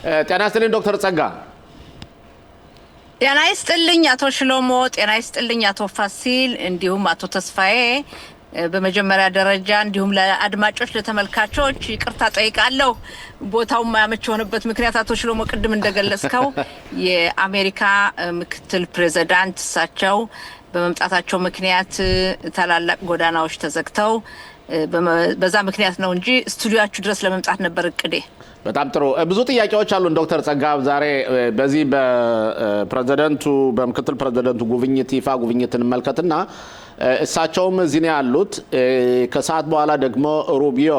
ጤና ይስጥልኝ ዶክተር ጸጋ። ጤና ይስጥልኝ አቶ ሽሎሞ፣ ጤና ይስጥልኝ አቶ ፋሲል እንዲሁም አቶ ተስፋዬ። በመጀመሪያ ደረጃ እንዲሁም ለአድማጮች ለተመልካቾች ይቅርታ ጠይቃለሁ። ቦታው ማያመች የሆነበት ምክንያት አቶ ሽሎሞ ቅድም እንደገለጽከው የአሜሪካ ምክትል ፕሬዝዳንት እሳቸው በመምጣታቸው ምክንያት ታላላቅ ጎዳናዎች ተዘግተው በዛ ምክንያት ነው እንጂ ስቱዲዮአችሁ ድረስ ለመምጣት ነበር እቅዴ። በጣም ጥሩ። ብዙ ጥያቄዎች አሉን ዶክተር ጸጋ። ዛሬ በዚህ በፕሬዝዳንቱ በምክትል ፕሬዝዳንቱ ጉብኝት ይፋ ጉብኝት እንመልከትና እሳቸውም እዚህ ነው ያሉት። ከሰዓት በኋላ ደግሞ ሩቢዮ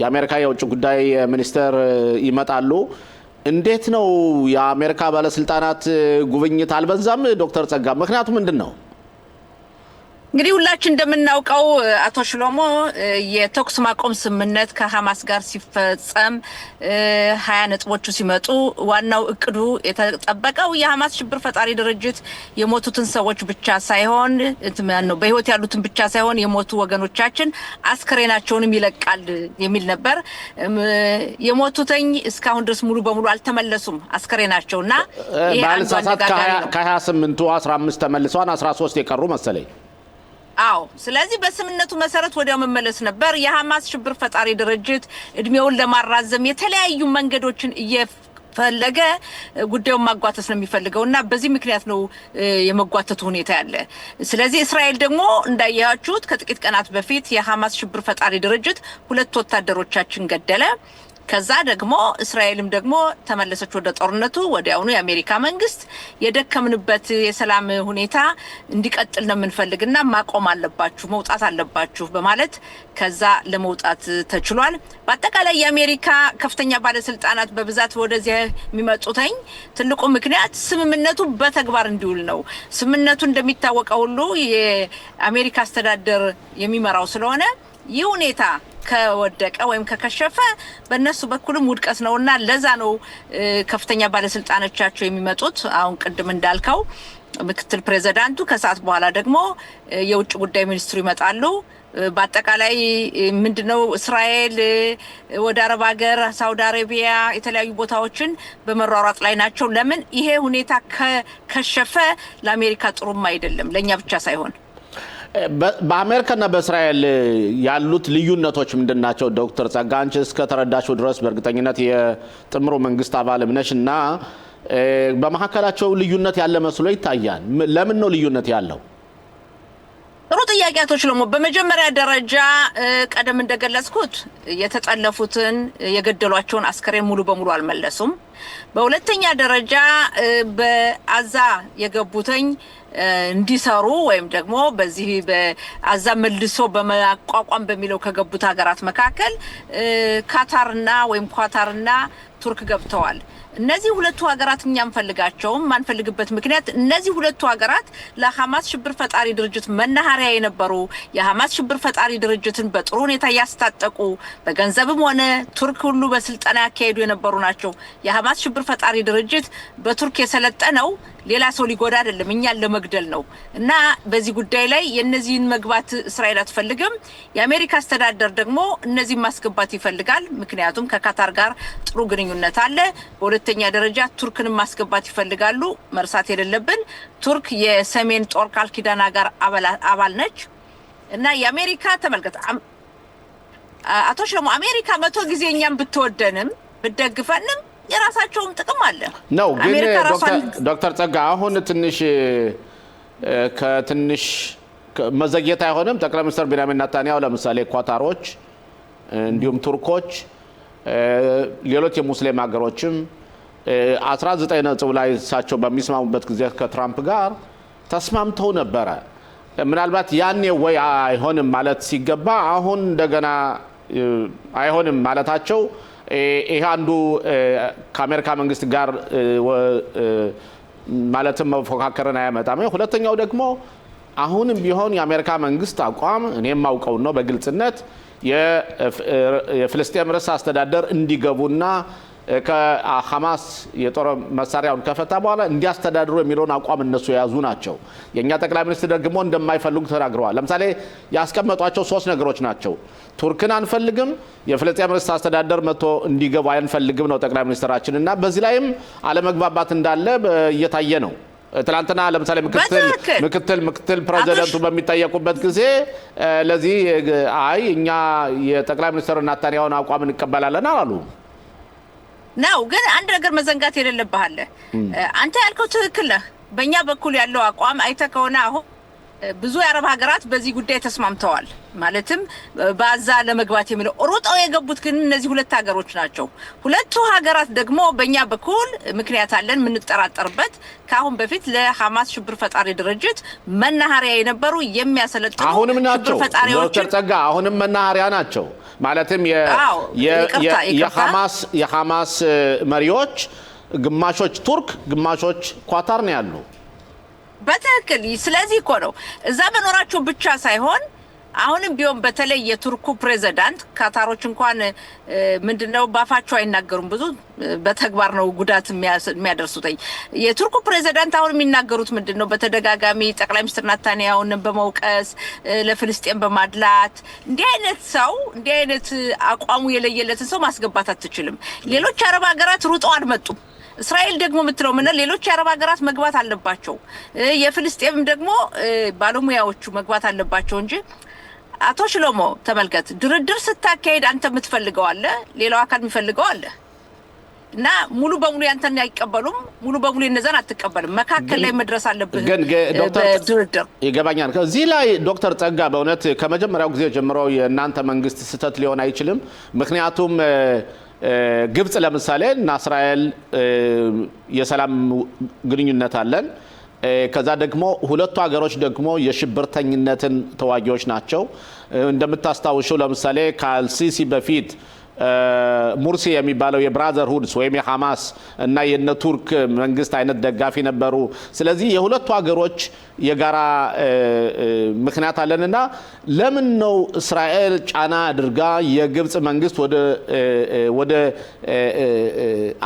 የአሜሪካ የውጭ ጉዳይ ሚኒስትር ይመጣሉ። እንዴት ነው የአሜሪካ ባለስልጣናት ጉብኝት አልበዛም ዶክተር ጸጋ? ምክንያቱ ምንድን ነው? እንግዲህ ሁላችን እንደምናውቀው አቶ ሽሎሞ የተኩስ ማቆም ስምምነት ከሐማስ ጋር ሲፈጸም 20 ነጥቦቹ ሲመጡ ዋናው እቅዱ የተጠበቀው የሐማስ ሽብር ፈጣሪ ድርጅት የሞቱትን ሰዎች ብቻ ሳይሆን ነው በህይወት ያሉትን ብቻ ሳይሆን የሞቱ ወገኖቻችን አስከሬናቸውንም ይለቃል የሚል ነበር። የሞቱትኝ እስካሁን ድረስ ሙሉ በሙሉ አልተመለሱም አስከሬናቸውና ባለሳሳት ከ28ቱ 15 ተመልሰዋል፣ 13 የቀሩ መሰለኝ። አዎ፣ ስለዚህ በስምምነቱ መሰረት ወዲያው መመለስ ነበር። የሐማስ ሽብር ፈጣሪ ድርጅት እድሜውን ለማራዘም የተለያዩ መንገዶችን እየፈለገ ጉዳዩን ማጓተት ነው የሚፈልገውና በዚህ ምክንያት ነው የመጓተቱ ሁኔታ ያለ። ስለዚህ እስራኤል ደግሞ እንዳያችሁት ከጥቂት ቀናት በፊት የሐማስ ሽብር ፈጣሪ ድርጅት 2 ወታደሮቻችን ገደለ። ከዛ ደግሞ እስራኤልም ደግሞ ተመለሰች ወደ ጦርነቱ። ወዲያውኑ የአሜሪካ መንግስት የደከምንበት የሰላም ሁኔታ እንዲቀጥል ነው የምንፈልግና ማቆም አለባችሁ፣ መውጣት አለባችሁ በማለት ከዛ ለመውጣት ተችሏል። በአጠቃላይ የአሜሪካ ከፍተኛ ባለስልጣናት በብዛት ወደዚህ የሚመጡትኝ ትልቁ ምክንያት ስምምነቱ በተግባር እንዲውል ነው። ስምምነቱ እንደሚታወቀው ሁሉ የአሜሪካ አስተዳደር የሚመራው ስለሆነ ይህ ሁኔታ ከወደቀ ወይም ከከሸፈ በእነሱ በኩልም ውድቀት ነውና ለዛ ነው ከፍተኛ ባለስልጣኖቻቸው የሚመጡት። አሁን ቅድም እንዳልከው ምክትል ፕሬዝዳንቱ ከሰዓት በኋላ ደግሞ የውጭ ጉዳይ ሚኒስትሩ ይመጣሉ። በአጠቃላይ ምንድነው እስራኤል ወደ አረብ ሀገር፣ ሳውዲ አረቢያ የተለያዩ ቦታዎችን በመሯሯጥ ላይ ናቸው። ለምን ይሄ ሁኔታ ከከሸፈ ለአሜሪካ ጥሩም አይደለም፣ ለኛ ብቻ ሳይሆን። በአሜሪካና በእስራኤል ያሉት ልዩነቶች ምንድናቸው ዶክተር ጸጋ? አንቺ እስከተረዳሽው ድረስ በእርግጠኝነት የጥምሩ መንግስት አባልም ነሽ እና በመካከላቸው ልዩነት ያለ መስሎ ይታያል። ለምን ነው ልዩነት ያለው? ጥሩ ጥያቄያቶች ደግሞ በመጀመሪያ ደረጃ ቀደም እንደገለጽኩት የተጠለፉትን የገደሏቸውን አስከሬን ሙሉ በሙሉ አልመለሱም። በሁለተኛ ደረጃ በአዛ የገቡትኝ እንዲሰሩ ወይም ደግሞ በዚህ በአዛ መልሶ በማቋቋም በሚለው ከገቡት ሀገራት መካከል ካታርና ወይም ኳታርና ቱርክ ገብተዋል። እነዚህ ሁለቱ ሀገራት እኛም ፈልጋቸውም ማንፈልግበት ምክንያት እነዚህ ሁለቱ ሀገራት ለሐማስ ሽብር ፈጣሪ ድርጅት መናኸሪያ የነበሩ የሐማስ ሽብር ፈጣሪ ድርጅትን በጥሩ ሁኔታ ያስታጠቁ በገንዘብም ሆነ ቱርክ ሁሉ በስልጠና ያካሄዱ የነበሩ ናቸው። የሐማስ ሽብር ፈጣሪ ድርጅት በቱርክ የሰለጠነው ሌላ ሰው ሊጎዳ አይደለም፣ እኛን ለመግደል ነው እና በዚህ ጉዳይ ላይ የነዚህን መግባት እስራኤል አትፈልግም። የአሜሪካ አስተዳደር ደግሞ እነዚህን ማስገባት ይፈልጋል። ምክንያቱም ከካታር ጋር ጥሩ ግንኙነት አለ። በሁለተኛ ደረጃ ቱርክንም ማስገባት ይፈልጋሉ። መርሳት የሌለብን ቱርክ የሰሜን ጦር ቃል ኪዳን ጋር አባል ነች እና የአሜሪካ ተመልከት አቶ ሸሞ አሜሪካ 100 ጊዜ እኛም ብትወደንም ብትደግፈንም የራሳቸውም ጥቅም አለ ነው። ግን ዶክተር ጸጋ አሁን ከትንሽ መዘግየት አይሆንም? ጠቅላይ ሚኒስትር ቤንያሚን ኔታንያሁ ለምሳሌ ኳታሮች፣ እንዲሁም ቱርኮች፣ ሌሎች የሙስሊም ሀገሮችም 19 ነጥብ ላይ እሳቸው በሚስማሙበት ጊዜ ከትራምፕ ጋር ተስማምተው ነበረ። ምናልባት ያኔ ወይ አይሆንም ማለት ሲገባ አሁን እንደገና አይሆንም ማለታቸው ይሄ አንዱ ከአሜሪካ መንግስት ጋር ማለትም መፎካከርን አያመጣም። ሁለተኛው ደግሞ አሁንም ቢሆን የአሜሪካ መንግስት አቋም እኔም ማውቀው ነው በግልጽነት የፍልስጤም ርዕሰ አስተዳደር እንዲገቡና ከሐማስ የጦር መሳሪያውን ከፈታ በኋላ እንዲያስተዳድሩ የሚለውን አቋም እነሱ የያዙ ናቸው። የኛ ጠቅላይ ሚኒስትር ደግሞ እንደማይፈልጉ ተናግረዋል። ለምሳሌ ያስቀመጧቸው 3 ነገሮች ናቸው። ቱርክን አንፈልግም፣ የፍልስጤም ርዕሰ አስተዳደር መጥቶ እንዲገቡ አንፈልግም ነው ጠቅላይ ሚኒስትራችን እና በዚህ ላይም አለመግባባት እንዳለ እየታየ ነው። ትላንትና ለምሳሌ ምክትል ፕሬዚደንቱ በሚጠየቁበት ጊዜ ለዚህ አይ እኛ የጠቅላይ ሚኒስትር ናታንያሁን አቋም እንቀበላለን አሉ ነው። ግን አንድ ነገር መዘንጋት የሌለብህ አለ። አንተ ያልከው ትክክል ነህ። በእኛ በኩል ያለው አቋም አይተህ ከሆነ አሁን ብዙ የአረብ ሀገራት በዚህ ጉዳይ ተስማምተዋል። ማለትም በአዛ ለመግባት የሚለው ሩጠው የገቡት ግን እነዚህ 2 ሀገሮች ናቸው። ሁለቱ ሀገራት ደግሞ በእኛ በኩል ምክንያት አለን የምንጠራጠርበት ከአሁን በፊት ለሐማስ ሽብር ፈጣሪ ድርጅት መናኸሪያ የነበሩ የሚያሰለጥኑ አሁንም ናቸው። ዶክተር ጸጋ አሁንም መናኸሪያ ናቸው። ማለትም የሐማስ መሪዎች ግማሾች ቱርክ ግማሾች ኳታር ነው ያሉ። በትክክል። ስለዚህ እኮ ነው እዛ መኖራቸው ብቻ ሳይሆን አሁንም ቢሆን በተለይ የቱርኩ ፕሬዝዳንት ካታሮች እንኳን ምንድነው ባፋቸው አይናገሩም፣ ብዙ በተግባር ነው ጉዳት የሚያደርሱት። የቱርኩ ፕሬዝዳንት አሁን የሚናገሩት ምንድነው በተደጋጋሚ ጠቅላይ ሚኒስትር ናታንያሁን በመውቀስ ለፍልስጤም በማድላት እንዲህ አይነት አቋሙ የለየለትን ሰው ማስገባት አትችልም። ሌሎች አረብ ሀገራት ሩጠው አልመጡም። እስራኤል ደግሞ የምትለው ምን ሌሎች የአረብ ሀገራት መግባት አለባቸው፣ የፍልስጤም ደግሞ ባለሙያዎቹ መግባት አለባቸው እንጂ አቶ ሽሎሞ ተመልከት፣ ድርድር ስታካሄድ አንተ የምትፈልገው አለ፣ ሌላው አካል የሚፈልገው አለ እና ሙሉ በሙሉ ያንተን አይቀበሉም፣ ሙሉ በሙሉ እነዛን አትቀበልም። መካከል ላይ መድረስ አለብህ። ግን ዶክተር ድርድር ይገባኛል። ከዚህ ላይ ዶክተር ጸጋ በእውነት ከመጀመሪያው ጊዜ ጀምሮ የእናንተ መንግስት ስህተት ሊሆን አይችልም። ምክንያቱም ግብጽ ለምሳሌ እና እስራኤል የሰላም ግንኙነት አለን። ከዛ ደግሞ ሁለቱ ሀገሮች ደግሞ የሽብርተኝነትን ተዋጊዎች ናቸው። እንደምታስታውሽው ለምሳሌ ከአልሲሲ በፊት ሙርሲ የሚባለው የብራዘርሁድስ ወይም የሐማስ እና የነ ቱርክ መንግስት አይነት ደጋፊ ነበሩ። ስለዚህ የሁለቱ ሀገሮች የጋራ ምክንያት አለንና ለምን ነው እስራኤል ጫና አድርጋ የግብጽ መንግስት ወደ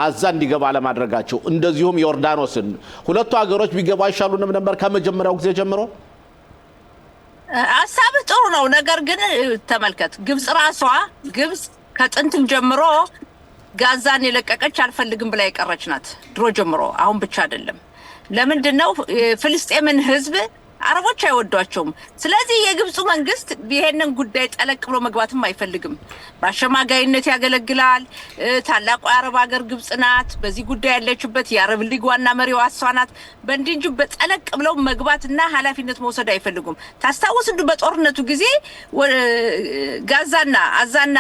አዛ እንዲገባ ለማድረጋቸው? እንደዚሁም ዮርዳኖስን ሁለቱ ሀገሮች ቢገቡ አይሻሉንም ነበር ከመጀመሪያው ጊዜ ጀምሮ? ሀሳብህ ጥሩ ነው። ነገር ግን ተመልከት፣ ግብጽ ከጥንትም ጀምሮ ጋዛን የለቀቀች አልፈልግም ብላ የቀረች ናት። ድሮ ጀምሮ አሁን ብቻ አይደለም። ለምንድነው ፍልስጤምን ህዝብ አረቦች አይወዷቸውም። ስለዚህ የግብፁ መንግስት ይሄንን ጉዳይ ጠለቅ ብሎ መግባትም አይፈልግም። በአሸማጋይነት ያገለግላል። ታላቁ የአረብ ሀገር ግብጽ ናት። በዚህ ጉዳይ ያለችበት የአረብ ሊግ ዋና መሪው እሷ ናት። በእንዲህ እንጂ በጠለቅ ብለው መግባትና ኃላፊነት መውሰድ አይፈልጉም። ታስታውስ እንዱ በጦርነቱ ጊዜ ጋዛና አዛና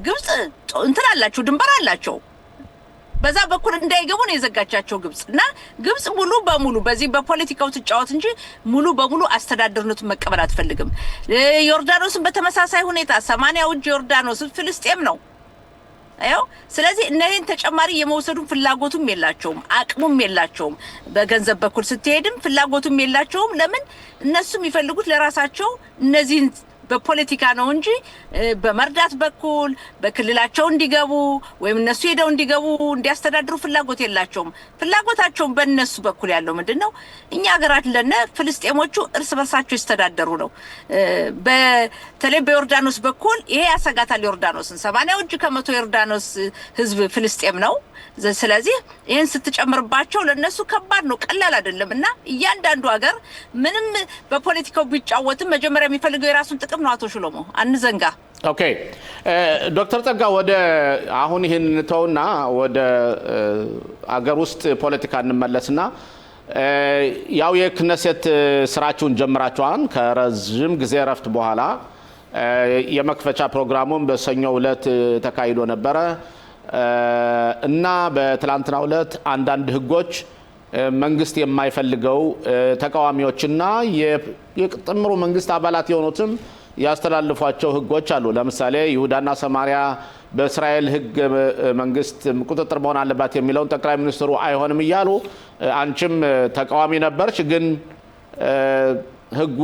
ግብጽ እንትን አላቸው፣ ድንበር አላቸው። በዛ በኩል እንዳይገቡ ነው የዘጋቻቸው ግብጽ እና ግብጽ ሙሉ በሙሉ በዚህ በፖለቲካው ትጫወት እንጂ ሙሉ በሙሉ አስተዳደርነቱን መቀበል አትፈልግም። ዮርዳኖስን በተመሳሳይ ሁኔታ 80 እጅ ዮርዳኖስ ፍልስጤም ነው። አዮ ስለዚህ እነዚህን ተጨማሪ የመውሰዱን ፍላጎቱም የላቸውም፣ አቅሙም የላቸውም። በገንዘብ በኩል ስትሄድም ፍላጎቱም የላቸውም። ለምን እነሱ የሚፈልጉት ለራሳቸው እነዚህን በፖለቲካ ነው እንጂ በመርዳት በኩል በክልላቸው እንዲገቡ ወይም እነሱ ሄደው እንዲገቡ እንዲያስተዳድሩ ፍላጎት የላቸውም። ፍላጎታቸው በእነሱ በኩል ያለው ምንድነው? እኛ ሀገራት ለነ ፍልስጤሞቹ እርስ በርሳቸው ይስተዳደሩ ነው። በተለይ በዮርዳኖስ በኩል ይሄ ያሰጋታል። ዮርዳኖስን 80% ዮርዳኖስ ህዝብ ፍልስጤም ነው። ስለዚህ ይሄን ስትጨምርባቸው ለነሱ ከባድ ነው፣ ቀላል አይደለም እና እያንዳንዱ ሀገር ምንም በፖለቲካው ቢጫወትም መጀመሪያ የሚፈልገው የራሱን ጥቅም ነው። አቶ ሽሎሞ አንዘንጋ። ኦኬ ዶክተር ጸጋ ወደ አሁን ይህን ተውና ወደ አገር ውስጥ ፖለቲካ እንመለስና ያው የክነሴት ስራችሁን ጀምራችኋል ከረጅም ጊዜ ረፍት በኋላ። የመክፈቻ ፕሮግራሙን በሰኞው ዕለት ተካሂዶ ነበረ እና በትላንትናው ዕለት አንዳንድ ህጎች መንግስት የማይፈልገው ተቃዋሚዎችና የጥምሩ መንግስት አባላት የሆኑትም ያስተላልፏቸው ህጎች አሉ። ለምሳሌ ይሁዳና ሰማሪያ በእስራኤል ህግ መንግስት ቁጥጥር መሆን አለባት የሚለውን ጠቅላይ ሚኒስትሩ አይሆንም እያሉ፣ አንቺም ተቃዋሚ ነበርሽ፣ ግን ህጉ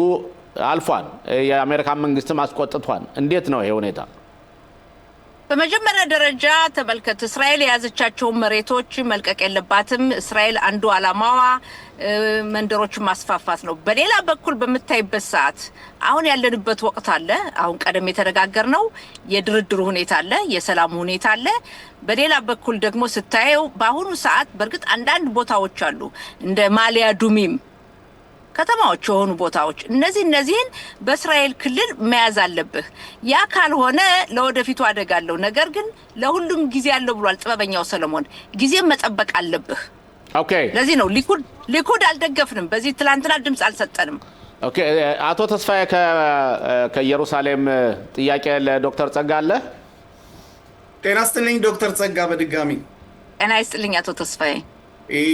አልፏል። የአሜሪካን መንግስትም አስቆጥቷል። እንዴት ነው ይሄ ሁኔታ? በመጀመሪያ ደረጃ ተመልከት፣ እስራኤል የያዘቻቸው መሬቶች መልቀቅ የለባትም። እስራኤል አንዱ ዓላማዋ መንደሮችን ማስፋፋት ነው። በሌላ በኩል በምታይበት ሰዓት አሁን ያለንበት ወቅት አለ። አሁን ቀደም የተነጋገርነው የድርድሩ ሁኔታ አለ፣ የሰላሙ ሁኔታ አለ። በሌላ በኩል ደግሞ ስታየው በአሁኑ ሰዓት በእርግጥ አንዳንድ ቦታዎች አሉ እንደ ማሊያ ዱሚም ከተማዎች የሆኑ ቦታዎች እነዚህን በእስራኤል ክልል መያዝ አለብህ። ያ ካልሆነ ለወደፊቱ አደጋለሁ። ነገር ግን ለሁሉም ጊዜ አለው ብሏል ጥበበኛው ሰለሞን። ጊዜም መጠበቅ አለብህ። ኦኬ፣ ለዚህ ነው ሊኩድ አልደገፍንም። በዚህ ትላንትና ድምጽ አልሰጠንም። ኦኬ፣ አቶ ተስፋዬ ከኢየሩሳሌም ጥያቄ ለዶክተር ጸጋ አለ። ጤና ይስጥልኝ ዶክተር ጸጋ በድጋሚ ጤና ይስጥልኝ አቶ ተስፋዬ።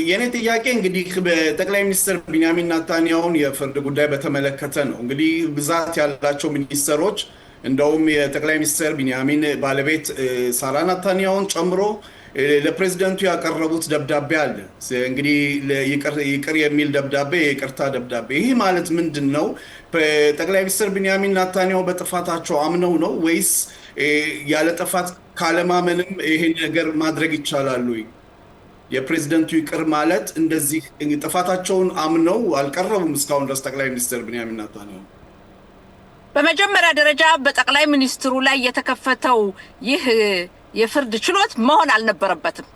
የኔ ጥያቄ እንግዲህ በጠቅላይ ሚኒስትር ቢንያሚን ኔታንያሁን የፍርድ ጉዳይ በተመለከተ ነው። እንግዲህ ብዛት ያላቸው ሚኒስትሮች እንደውም የጠቅላይ ሚኒስትር ቢንያሚን ባለቤት ሳራ ኔታንያሁን ጨምሮ ለፕሬዝዳንቱ ያቀረቡት ደብዳቤ አለ። እንግዲህ ይቅር የሚል ደብዳቤ፣ የይቅርታ ደብዳቤ። ይህ ማለት ምንድን ነው? ጠቅላይ ሚኒስትር ቢንያሚን ኔታንያሁ በጥፋታቸው አምነው ነው ወይስ ያለ ጥፋት ካለማመንም ይሄን ነገር ማድረግ ይቻላሉ? የፕሬዝዳንቱ ይቅር ማለት እንደዚህ ጥፋታቸውን አምነው አልቀረቡም እስካሁን ድረስ ጠቅላይ ሚኒስትር ቢንያሚን ኔታንያሁ። በመጀመሪያ ደረጃ በጠቅላይ ሚኒስትሩ ላይ የተከፈተው ይህ የፍርድ ችሎት መሆን አልነበረበትም።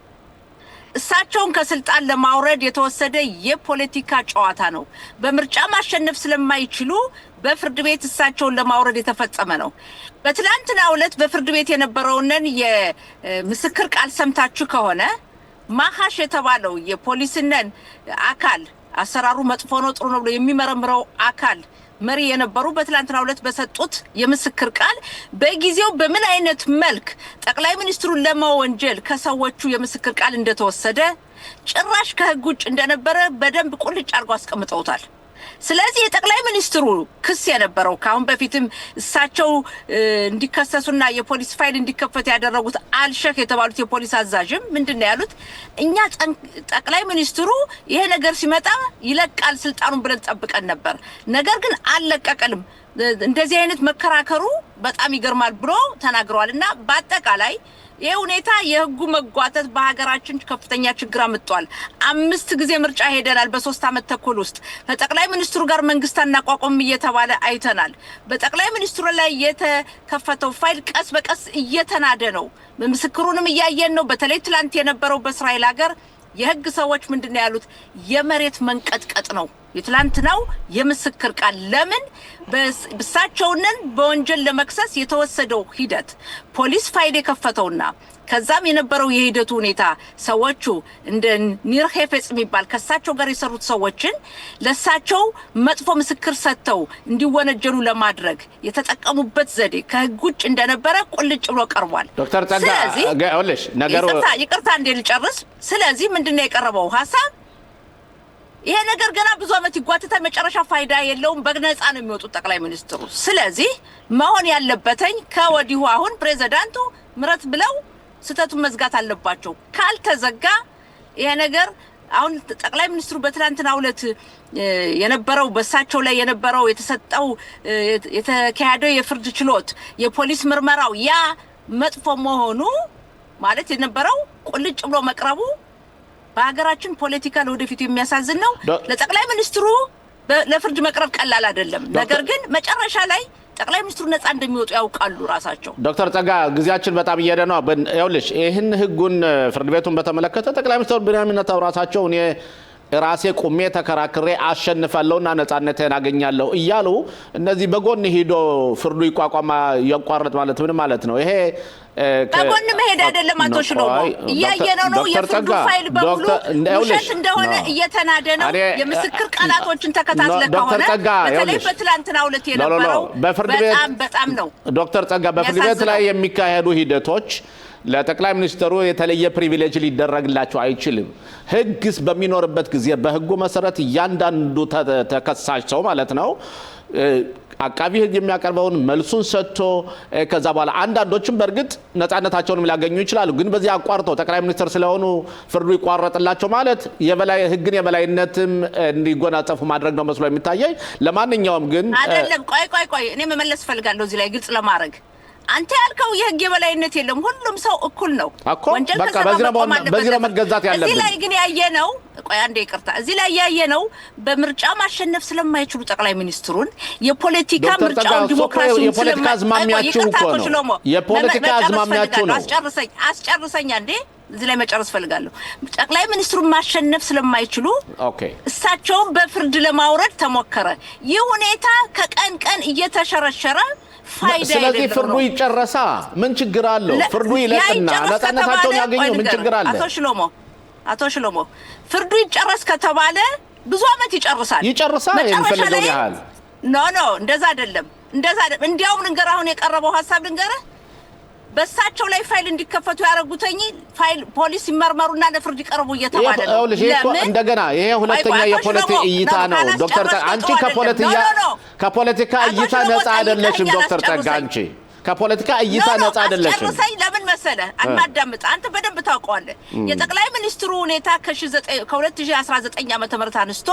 እሳቸውን ከስልጣን ለማውረድ የተወሰደ የፖለቲካ ጨዋታ ነው። በምርጫ ማሸነፍ ስለማይችሉ በፍርድ ቤት እሳቸውን ለማውረድ የተፈጸመ ነው። በትላንትናው ዕለት በፍርድ ቤት የነበረውን የምስክር ቃል ሰምታችሁ ከሆነ ማሃሽ የተባለው የፖሊስነን አካል አሰራሩ መጥፎ ነው ጥሩ ነው ብሎ የሚመረምረው አካል መሪ የነበሩ በትላንትናው ዕለት በሰጡት የምስክር ቃል በጊዜው በምን አይነት መልክ ጠቅላይ ሚኒስትሩን ለመወንጀል ከሰዎቹ የምስክር ቃል እንደተወሰደ ጭራሽ ከህግ ውጭ እንደነበረ በደንብ ቁልጭ አድርገው አስቀምጠውታል። ስለዚህ የጠቅላይ ሚኒስትሩ ክስ የነበረው ካሁን በፊትም እሳቸው እንዲከሰሱና የፖሊስ ፋይል እንዲከፈት ያደረጉት አልሸክ የተባሉት የፖሊስ አዛዥም ምንድነው ያሉት? እኛ ጠቅላይ ሚኒስትሩ ይሄ ነገር ሲመጣ ይለቃል ስልጣኑን ብለን ጠብቀን ነበር፣ ነገር ግን አልለቀቀልም። እንደዚህ አይነት መከራከሩ በጣም ይገርማል ብሎ ተናግረዋልና በአጠቃላይ ይሄ ሁኔታ የህጉ መጓተት በሀገራችን ከፍተኛ ችግር አምጥቷል። 5 ጊዜ ምርጫ ሄደናል በ3 ዓመት ተኩል ውስጥ። ከጠቅላይ ሚኒስትሩ ጋር መንግስት አናቋቋም እየተባለ አይተናል። በጠቅላይ ሚኒስትሩ ላይ የተከፈተው ፋይል ቀስ በቀስ እየተናደ ነው። ምስክሩንም እያየን ነው። በተለይ ትላንት የነበረው በእስራኤል ሀገር የህግ ሰዎች ምንድነው ያሉት? የመሬት መንቀጥቀጥ ነው የትላንትናው የምስክር ቃል። ለምን በእሳቸውንን በወንጀል ለመክሰስ የተወሰደው ሂደት ፖሊስ ፋይል የከፈተውና ከዛም የነበረው የሂደቱ ሁኔታ ሰዎቹ እንደ ኒር ሄፌጽ የሚባል ከሳቸው ጋር የሰሩት ሰዎችን ለሳቸው መጥፎ ምስክር ሰጥተው እንዲወነጀሉ ለማድረግ የተጠቀሙበት ዘዴ ከህግ ውጭ እንደነበረ ቁልጭ ብሎ ቀርቧል። ዶክተር ጸጋ ወለሽ ነገሩ ይቅርታ እንደ ልጨርስ። ስለዚህ ምንድነው የቀረበው ሐሳብ? ይሄ ነገር ገና ብዙ አመት ይጓተታል፣ መጨረሻ ፋይዳ የለውም፣ በነፃ ነው የሚወጡት ጠቅላይ ሚኒስትሩ። ስለዚህ መሆን ያለበተኝ ከወዲሁ አሁን ፕሬዝዳንቱ ምረት ብለው ስተቱን መዝጋት አለባቸው። ካልተዘጋ ይሄ ነገር አሁን ጠቅላይ ሚኒስትሩ በትላንትናው ዕለት የነበረው በሳቸው ላይ የነበረው የተሰጠው የተካሄደው የፍርድ ችሎት የፖሊስ ምርመራው ያ መጥፎ መሆኑ ማለት የነበረው ቁልጭ ብሎ መቅረቡ በሀገራችን ፖለቲካ ለወደፊቱ የሚያሳዝን ነው። ለጠቅላይ ሚኒስትሩ ለፍርድ መቅረብ ቀላል አይደለም። ነገር ግን መጨረሻ ላይ ጠቅላይ ሚኒስትሩ ነፃ እንደሚወጡ ያውቃሉ ራሳቸው። ዶክተር ጸጋ ጊዜያችን በጣም እየሄደ ነው። ይኸውልሽ ይህን ህጉን ፍርድ ቤቱን በተመለከተ ጠቅላይ ሚኒስትሩ ቢንያሚን ኔታንያሁ ራሳቸው እኔ ራሴ ቁሜ ተከራክሬ አሸንፋለሁና ነፃነቴን አገኛለሁ እያሉ እነዚህ በጎን ሄዶ ፍርዱ ይቋረጥ ማለት ምን ማለት ነው? ይሄ በጎን መሄድ አይደለም አቶ ሽሎሞ፣ እያየነው ነው። የፍርዱ ፋይል በሙሉ ውሸት እንደሆነ እየተናደ ነው። የምስክር ቃላቶችን ተከታትለ ከሆነ በተለይ በትላንትናው ዕለት የነበረው በጣም ነው። ዶክተር ጸጋ በፍርድ ቤት ላይ የሚካሄዱ ሂደቶች ለጠቅላይ ሚኒስትሩ የተለየ ፕሪቪሌጅ ሊደረግላቸው አይችልም። ህግስ በሚኖርበት ጊዜ በህጉ መሰረት እያንዳንዱ ተከሳሽ ሰው ማለት ነው አቃቢ ህግ የሚያቀርበውን መልሱን ሰጥቶ ከዛ በኋላ አንዳንዶችም በእርግጥ ነፃነታቸውንም ሊያገኙ ይችላሉ። ግን በዚህ አቋርጠው ጠቅላይ ሚኒስትር ስለሆኑ ፍርዱ ይቋረጥላቸው ማለት ህግን የበላይነትም እንዲጎናጸፉ ማድረግ ነው መስሎ የሚታየኝ። ለማንኛውም ግን አይደለም። ቆይ እኔ መመለስ ፈልጋለሁ እዚህ ላይ ግልጽ ለማድረግ አንተ ያልከው የህግ የበላይነት የለም። ሁሉም ሰው እኩል ነው። ወንጀል በዚህ ነው መገዛት ያለብን። እዚህ ላይ ግን ያየነው ቆይ አንዴ ይቅርታ፣ እዚህ ላይ ያየነው በምርጫ ማሸነፍ ስለማይችሉ ጠቅላይ ሚኒስትሩን የፖለቲካ ምርጫው ዲሞክራሲው የፖለቲካ አዝማሚያቸው እኮ ነው። የፖለቲካ አዝማሚያቸው ነው። አስጨርሰኝ አንዴ እዚህ ላይ መጨረስ ፈልጋለሁ። ጠቅላይ ሚኒስትሩን ማሸነፍ ስለማይችሉ እሳቸውን በፍርድ ለማውረድ ተሞከረ። ይህ ሁኔታ ከቀን ቀን እየተሸረሸረ ስለዚህ ፍርዱ ይጨረሳ፣ ምን ችግር አለው? ፍርዱ ይለቅና ነፃነታቸውን ያገኙ፣ ምን ችግር አለ? አቶ ሽሎሞ ፍርዱ ይጨረስ ከተባለ ብዙ አመት ይጨርሳል። የሚፈልገው ያህል ኖ እንደዛ አይደለም። እንዲያውም ልንገርህ፣ አሁን የቀረበው ሀሳብ ልንገርህ፣ በሳቸው ላይ ፋይል እንዲከፈቱ ያደረጉትኝ ፋይል ፖሊስ ይመርመሩና ለፍርድ ይቀርቡ እየተባለ ነው። እንደገና ይሄ ሁለተኛ የፖለቲካ እይታ ነው። ዶክተር አንቺ ከፖለቲካ እይታ ነፃ አይደለሽም። ዶክተር ጸጋ አንቺ ከፖለቲካ እይታ ነፃ አይደለሽም። አስጨርሰኝ። ለምን መሰለህ አናዳምጥ፣ አንተ በደንብ ታውቀዋለህ። የጠቅላይ ሚኒስትሩ ሁኔታ ከ2019 ዓመተ ምህረት አንስቶ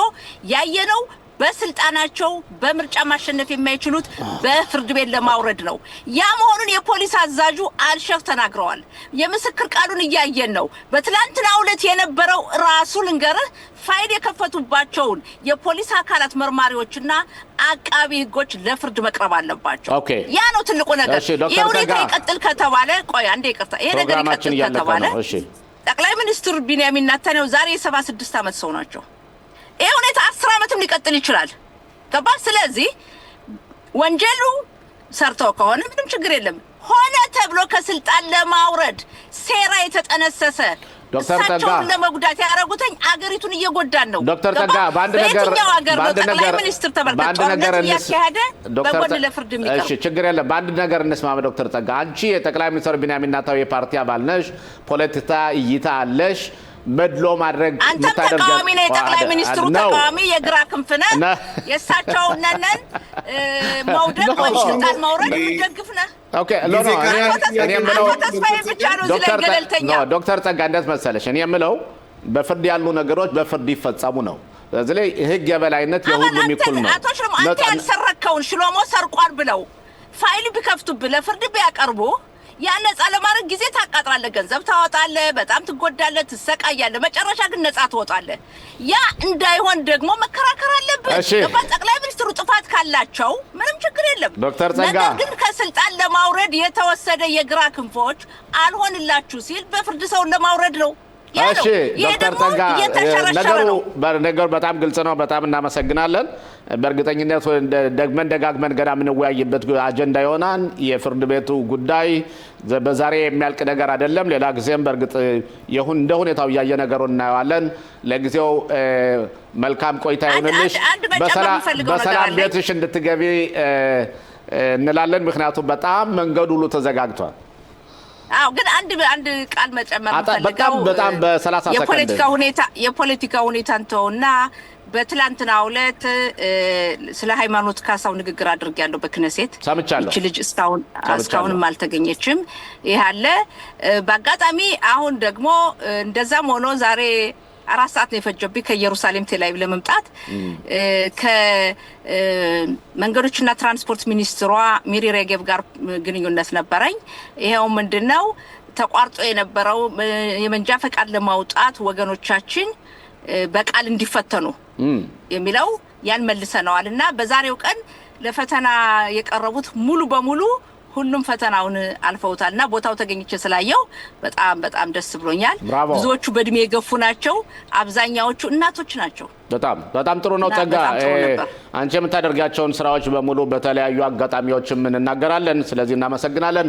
ያየነው በስልጣናቸው በምርጫ ማሸነፍ የማይችሉት በፍርድ ቤት ለማውረድ ነው። ያ መሆኑን የፖሊስ አዛዡ አልሸፍ ተናግረዋል። የምስክር ቃሉን እያየን ነው። በትላንትናው ዕለት የነበረው ራሱ ልንገርህ ፋይል የከፈቱባቸውን የፖሊስ አካላት መርማሪዎችና አቃቢ ህጎች ለፍርድ መቅረብ አለባቸው። ያ ነው ትልቁ ነገር። ይሄ ሁኔታ ይቀጥል ከተባለ ቆይ አንዴ ይቅርታ፣ ይሄ ነገር ይቀጥል ከተባለ ጠቅላይ ሚኒስትር ቢንያሚን ኔታንያሁ ዛሬ የ76 ዓመት ሰው ናቸው። ይሄ ሁኔታ 10 ዓመትም ሊቀጥል ይችላል። ገባ? ስለዚህ ወንጀሉ ሰርተው ከሆነ ምንም ችግር የለም። ሆነ ተብሎ ከስልጣን ለማውረድ ሴራ የተጠነሰሰ እሳቸውን ለመጉዳት ያደረጉትኝ አገሪቱን እየጎዳን ነው። ዶክተር ጸጋ በአንድ ነገር ሚኒስትር ተመልከቱ ያካሄደ በጎን ለፍርድ የሚቀርብ እሺ፣ ችግር የለም። በአንድ ነገር እንስማማ። ዶክተር ጸጋ አንቺ የጠቅላይ ሚኒስትር ቢንያሚን ኔታንያሁ የፓርቲ አባል ነሽ፣ ፖለቲካ እይታ አለሽ። መድሎ ማድረግ አንተም ተቃዋሚ ነህ። የጠቅላይ ሚኒስትሩ ተቃዋሚ የግራ ክንፍ ነህ። የእሳቸውን ነን መውደድ ወይ ስልጣን መውረድ የምትደግፍ ነህ። ዶክተር ጸጋ እንዴት መሰለሽ፣ እኔ የምለው በፍርድ ያሉ ነገሮች በፍርድ ይፈጸሙ ነው። ስለዚህ ላይ ህግ የበላይነት የሁሉም እኩል ነው። አቶ ሽሎሞ አንተ ያልሰረከውን ሽሎሞ ሰርቋል ብለው ፋይል ቢከፍቱብህ ለፍርድ ቢያቀርቡ ያን ነፃ ለማድረግ ጊዜ ታቃጥራለህ፣ ገንዘብ ታወጣለህ፣ በጣም ትጎዳለህ፣ ትሰቃያለህ። መጨረሻ ግን ነፃ ትወጣለህ። ያ እንዳይሆን ደግሞ መከራከር አለብህ። ጠቅላይ ሚኒስትሩ ጥፋት ካላቸው ምንም ችግር የለም። ዶክተር ጸጋ ነገር ግን ከስልጣን ለማውረድ የተወሰደ የግራ ክንፎች አልሆንላችሁ ሲል በፍርድ ሰውን ለማውረድ ነው። እሺ ዶክተር ጸጋ ነገሩ በጣም ግልጽ ነው። በጣም እናመሰግናለን። በእርግጠኝነት ደግመን ደጋግመን ገና የምንወያይበት አጀንዳ ይሆናል። የፍርድ ቤቱ ጉዳይ በዛሬ የሚያልቅ ነገር አይደለም። ሌላ ጊዜም በእርግጥ እንደ ሁኔታው እያየ ነገሩን እናየዋለን። ለጊዜው መልካም ቆይታ ይሁንልሽ። በሰላም ቤትሽ እንድትገቢ እንላለን። ምክንያቱም በጣም መንገዱ ሁሉ ተዘጋግቷል። አዎ ግን አንድ ቃል መጨመር ፈልገው በጣም በ30 ሰከንድ የፖለቲካ ሁኔታ እንተውና በትላንትናው ዕለት ስለ ሃይማኖት ካሳው ንግግር አድርጌያለሁ በክነሴት። ሰምቻለሁ። እቺ ልጅ እስካሁንም አልተገኘችም። ይሄ አለ። በአጋጣሚ አሁን ደግሞ እንደዛም ሆኖ ዛሬ 4 ሰዓት ነው የፈጀብኝ ከኢየሩሳሌም ቴልአቪቭ ለመምጣት። ከመንገዶችና ትራንስፖርት ሚኒስትሯ ሚሪ ሬጌቭ ጋር ግንኙነት ነበረኝ። ይሄው ምንድነው ተቋርጦ የነበረው የመንጃ ፈቃድ ለማውጣት ወገኖቻችን በቃል እንዲፈተኑ የሚለው ያን መልሰናልና በዛሬው ቀን ለፈተና የቀረቡት ሙሉ በሙሉ ሁሉም ፈተናውን አልፈውታልና ቦታው ተገኝቼ ስላየው በጣም ደስ ብሎኛል። ብዙዎቹ በእድሜ የገፉ ናቸው፣ አብዛኛዎቹ እናቶች ናቸው። በጣም ጥሩ ነው። ጸጋ አንቺ የምታደርጋቸውን ስራዎች በሙሉ በተለያዩ አጋጣሚዎችም እንናገራለን። ስለዚህ እናመሰግናለን።